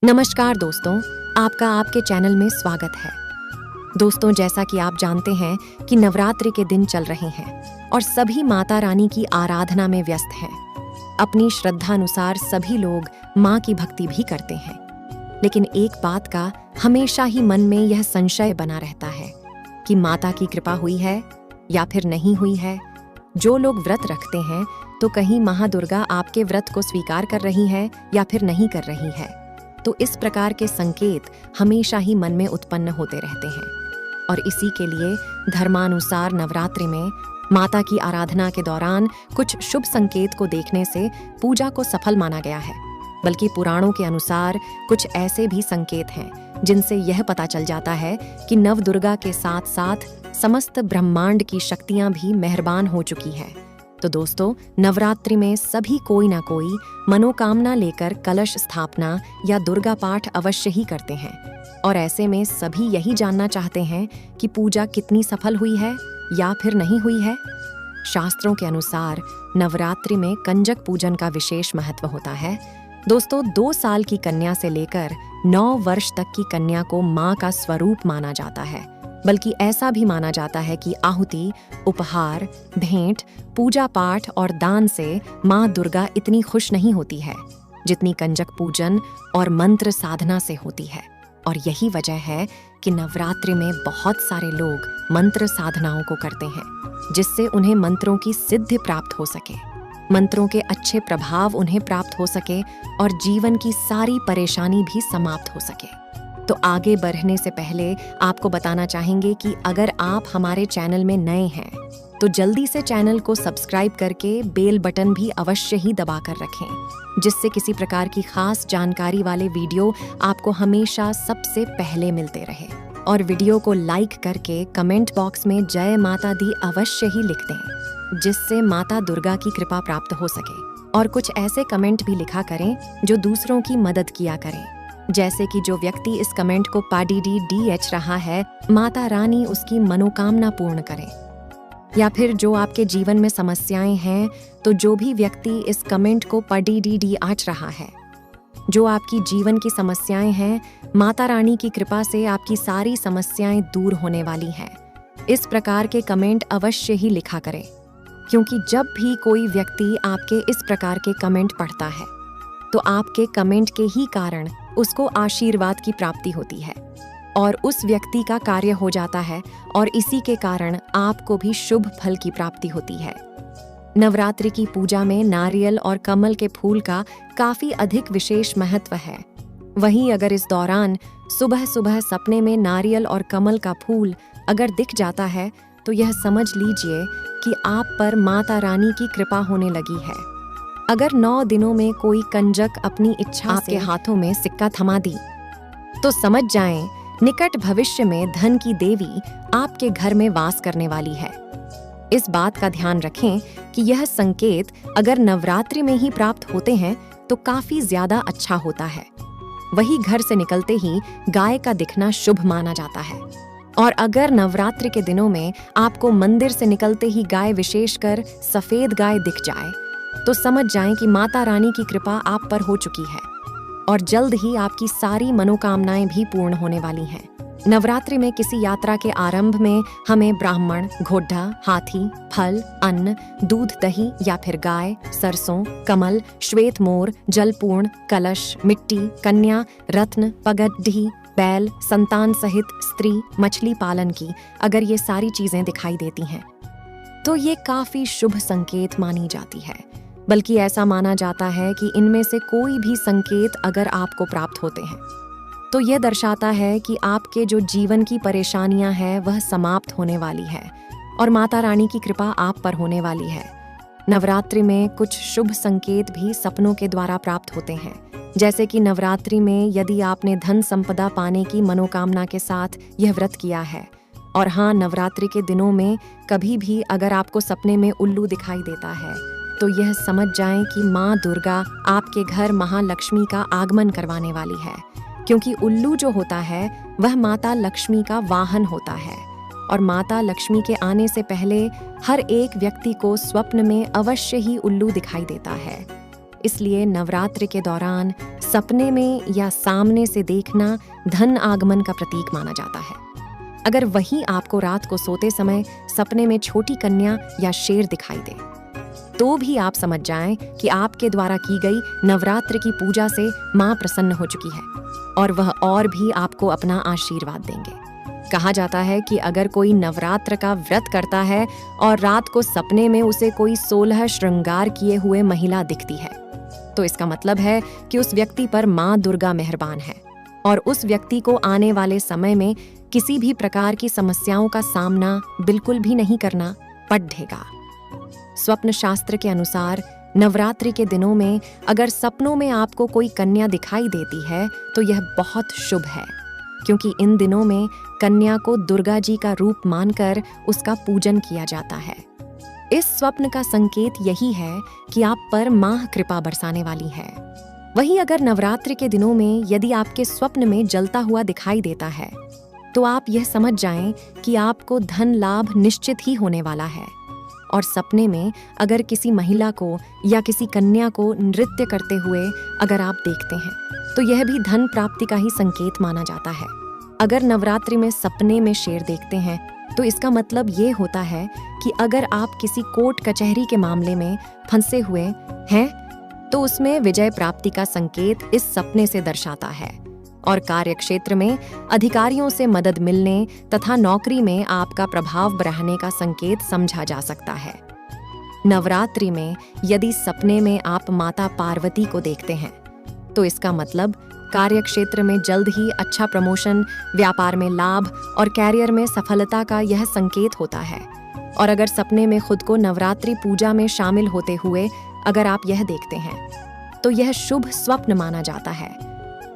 नमस्कार दोस्तों, आपका आपके चैनल में स्वागत है। दोस्तों, जैसा कि आप जानते हैं कि नवरात्रि के दिन चल रहे हैं और सभी माता रानी की आराधना में व्यस्त हैं। अपनी श्रद्धानुसार सभी लोग माँ की भक्ति भी करते हैं, लेकिन एक बात का हमेशा ही मन में यह संशय बना रहता है कि माता की कृपा हुई है या फिर नहीं हुई है। जो लोग व्रत रखते हैं तो कहीं महादुर्गा आपके व्रत को स्वीकार कर रही है या फिर नहीं कर रही है। तो इस प्रकार के संकेत हमेशा ही मन में उत्पन्न होते रहते हैं और इसी के लिए धर्मानुसार नवरात्रि में माता की आराधना के दौरान कुछ शुभ संकेत को देखने से पूजा को सफल माना गया है। बल्कि पुराणों के अनुसार कुछ ऐसे भी संकेत हैं जिनसे यह पता चल जाता है कि नवदुर्गा के साथ साथ समस्त ब्रह्मांड की शक्तियां भी मेहरबान हो चुकी है। तो दोस्तों, नवरात्रि में सभी कोई ना कोई मनोकामना लेकर कलश स्थापना या दुर्गा पाठ अवश्य ही करते हैं और ऐसे में सभी यही जानना चाहते हैं कि पूजा कितनी सफल हुई है या फिर नहीं हुई है। शास्त्रों के अनुसार नवरात्रि में कंजक पूजन का विशेष महत्व होता है। दोस्तों, 2 साल की कन्या से लेकर 9 वर्ष तक की कन्या को माँ का स्वरूप माना जाता है। बल्कि ऐसा भी माना जाता है कि आहुति, उपहार, भेंट, पूजा पाठ और दान से माँ दुर्गा इतनी खुश नहीं होती है जितनी कंजक पूजन और मंत्र साधना से होती है। और यही वजह है कि नवरात्रि में बहुत सारे लोग मंत्र साधनाओं को करते हैं जिससे उन्हें मंत्रों की सिद्धि प्राप्त हो सके, मंत्रों के अच्छे प्रभाव उन्हें प्राप्त हो सके और जीवन की सारी परेशानी भी समाप्त हो सके। तो आगे बढ़ने से पहले आपको बताना चाहेंगे कि अगर आप हमारे चैनल में नए हैं तो जल्दी से चैनल को सब्सक्राइब करके बेल बटन भी अवश्य ही दबा कर रखें, जिससे किसी प्रकार की खास जानकारी वाले वीडियो आपको हमेशा सबसे पहले मिलते रहे। और वीडियो को लाइक करके कमेंट बॉक्स में जय माता दी अवश्य ही लिख दें, जिससे माता दुर्गा की कृपा प्राप्त हो सके। और कुछ ऐसे कमेंट भी लिखा करें जो दूसरों की मदद किया करें, जैसे कि जो व्यक्ति इस कमेंट को DH रहा है, माता रानी उसकी मनोकामना पूर्ण करे। या फिर जो आपके जीवन में समस्याएं हैं, तो जो भी व्यक्ति इस कमेंट को DH रहा है, जो आपकी जीवन की समस्याएं हैं, माता रानी की कृपा से आपकी सारी समस्याएं दूर होने वाली हैं। इस प्रकार के कमेंट अवश्य ही लिखा करें, क्योंकि जब भी कोई व्यक्ति आपके इस प्रकार के कमेंट पढ़ता है तो आपके कमेंट के ही कारण उसको आशीर्वाद की प्राप्ति होती है और उस व्यक्ति का कार्य हो जाता है और इसी के कारण आपको भी शुभ फल की प्राप्ति होती है। नवरात्रि की पूजा में नारियल और कमल के फूल का काफी अधिक विशेष महत्व है। वहीं अगर इस दौरान सुबह सुबह सपने में नारियल और कमल का फूल अगर दिख जाता है तो यह समझ लीजिए कि आप पर माता रानी की कृपा होने लगी है। अगर 9 दिनों में कोई कंजक अपनी इच्छा आपके हाथों में सिक्का थमा दी तो समझ जाएं, निकट भविष्य में धन की देवी आपके घर में वास करने वाली है। इस बात का ध्यान रखें कि यह संकेत अगर नवरात्रि में ही प्राप्त होते हैं तो काफी ज्यादा अच्छा होता है। वही घर से निकलते ही गाय का दिखना शुभ माना जाता है। और अगर नवरात्रि के दिनों में आपको मंदिर से निकलते ही गाय, विशेषकर सफेद गाय दिख जाए तो समझ जाएं कि माता रानी की कृपा आप पर हो चुकी है और जल्द ही आपकी सारी मनोकामनाएं भी पूर्ण होने वाली हैं। नवरात्रि में किसी यात्रा के आरंभ में हमें ब्राह्मण, घोड़ा, हाथी, फल, अन्न, दूध, दही या फिर गाय, सरसों, कमल, श्वेत मोर, जलपूर्ण, कलश, मिट्टी, कन्या, रत्न, पगड्डी, बैल, संतान सहित स्त्री, मछली पालन की अगर ये सारी चीजें दिखाई देती हैं तो ये काफी शुभ संकेत मानी जाती है। बल्कि ऐसा माना जाता है कि इनमें से कोई भी संकेत अगर आपको प्राप्त होते हैं तो यह दर्शाता है कि आपके जो जीवन की परेशानियां हैं वह समाप्त होने वाली है और माता रानी की कृपा आप पर होने वाली है। नवरात्रि में कुछ शुभ संकेत भी सपनों के द्वारा प्राप्त होते हैं, जैसे कि नवरात्रि में यदि आपने धन संपदा पाने की मनोकामना के साथ यह व्रत किया है। और हाँ, नवरात्रि के दिनों में कभी भी अगर आपको सपने में उल्लू दिखाई देता है तो यह समझ जाएं कि माँ दुर्गा आपके घर महालक्ष्मी का आगमन करवाने वाली है, क्योंकि उल्लू जो होता है वह माता लक्ष्मी का वाहन होता है और माता लक्ष्मी के आने से पहले हर एक व्यक्ति को स्वप्न में अवश्य ही उल्लू दिखाई देता है। इसलिए नवरात्रि के दौरान सपने में या सामने से देखना धन आगमन का प्रतीक माना जाता है। अगर वहीं आपको रात को सोते समय सपने में छोटी कन्या या शेर दिखाई दे, तो भी आप समझ जाएं कि आपके द्वारा की गई नवरात्रि की पूजा से मां प्रसन्न हो चुकी है और वह और भी आपको अपना आशीर्वाद देंगे। कहा जाता है कि अगर कोई नवरात्र का व्रत करता है और रात को सपने में उसे कोई 16 श्रृंगार किए हुए महिला दिखती है, तो इसका मतलब है कि उस व्यक्ति पर मां दुर्गा मेहरबान है और उस व्यक्ति को आने वाले समय में किसी भी प्रकार की समस्याओं का सामना बिल्कुल भी नहीं करना पड़ेगा। स्वप्न शास्त्र के अनुसार नवरात्रि के दिनों में अगर सपनों में आपको कोई कन्या दिखाई देती है तो यह बहुत शुभ है, क्योंकि इन दिनों में कन्या को दुर्गा जी का रूप मानकर उसका पूजन किया जाता है। इस स्वप्न का संकेत यही है कि आप पर मां कृपा बरसाने वाली है। वहीं अगर नवरात्रि के दिनों में यदि आपके स्वप्न में जलता हुआ दिखाई देता है, तो आप यह समझ जाएं कि आपको धन लाभ निश्चित ही होने वाला है। और सपने में अगर किसी महिला को या किसी कन्या को नृत्य करते हुए अगर आप देखते हैं, तो यह भी धन प्राप्ति का ही संकेत माना जाता है। अगर नवरात्रि में सपने में शेर देखते हैं, तो इसका मतलब ये होता है कि अगर आप किसी कोर्ट कचहरी के मामले में फंसे हुए हैं, तो उसमें विजय प्राप्ति का संकेत इस सपने से दर्शाता है। और कार्यक्षेत्र में अधिकारियों से मदद मिलने तथा नौकरी में आपका प्रभाव बढ़ने का संकेत समझा जा सकता है। नवरात्रि में यदि सपने में आप माता पार्वती को देखते हैं, तो इसका मतलब कार्यक्षेत्र में जल्द ही अच्छा प्रमोशन, व्यापार में लाभ और कैरियर में सफलता का यह संकेत होता है। और अगर सपने में खुद को नवरात्रि पूजा में शामिल होते हुए अगर आप यह देखते हैं, तो यह शुभ स्वप्न माना जाता है,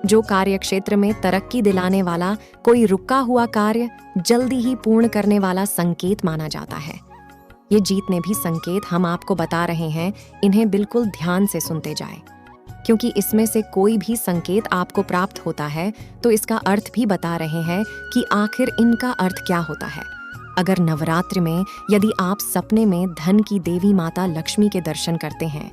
जो कार्यक्षेत्र में तरक्की दिलाने वाला कोई रुका हुआ कार्य जल्दी ही पूर्ण करने वाला संकेत माना जाता है। ये जितने भी संकेत हम आपको बता रहे हैं, इन्हें बिल्कुल ध्यान से सुनते जाएं, क्योंकि इसमें से कोई भी संकेत आपको प्राप्त होता है तो इसका अर्थ भी बता रहे हैं कि आखिर इनका अर्थ क्या होता है। अगर नवरात्रि में यदि आप सपने में धन की देवी माता लक्ष्मी के दर्शन करते हैं,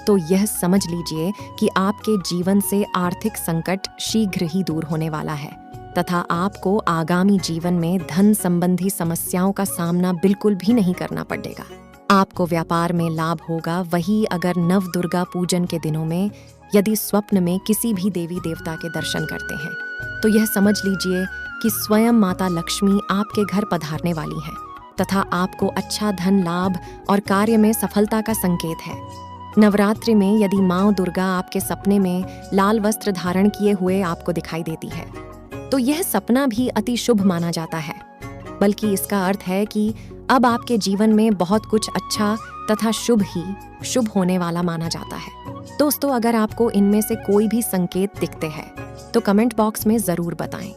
तो यह समझ लीजिए कि आपके जीवन से आर्थिक संकट शीघ्र ही दूर होने वाला है तथा आपको आगामी जीवन में धन संबंधी समस्याओं का सामना बिल्कुल भी नहीं करना पड़ेगा। आपको व्यापार में लाभ होगा। वही अगर नव दुर्गा पूजन के दिनों में यदि स्वप्न में किसी भी देवी देवता के दर्शन करते हैं, तो यह समझ लीजिए कि स्वयं माता लक्ष्मी आपके घर पधारने वाली हैं तथा आपको अच्छा धन लाभ और कार्य में सफलता का संकेत है। नवरात्रि में यदि माँ दुर्गा आपके सपने में लाल वस्त्र धारण किए हुए आपको दिखाई देती है, तो यह सपना भी अति शुभ माना जाता है, बल्कि इसका अर्थ है कि अब आपके जीवन में बहुत कुछ अच्छा तथा शुभ होने वाला माना जाता है। दोस्तों, अगर आपको इनमें से कोई भी संकेत दिखते हैं, तो कमेंट बॉक्स में जरूर बताएं।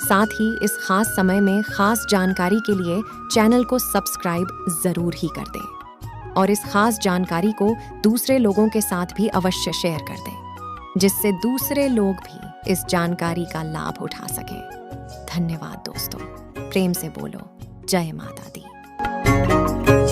साथ ही इस खास समय में खास जानकारी के लिए चैनल को सब्सक्राइब जरूर ही कर दें और इस खास जानकारी को दूसरे लोगों के साथ भी अवश्य शेयर कर दें, जिससे दूसरे लोग भी इस जानकारी का लाभ उठा सकें। धन्यवाद दोस्तों। प्रेम से बोलो जय माता दी।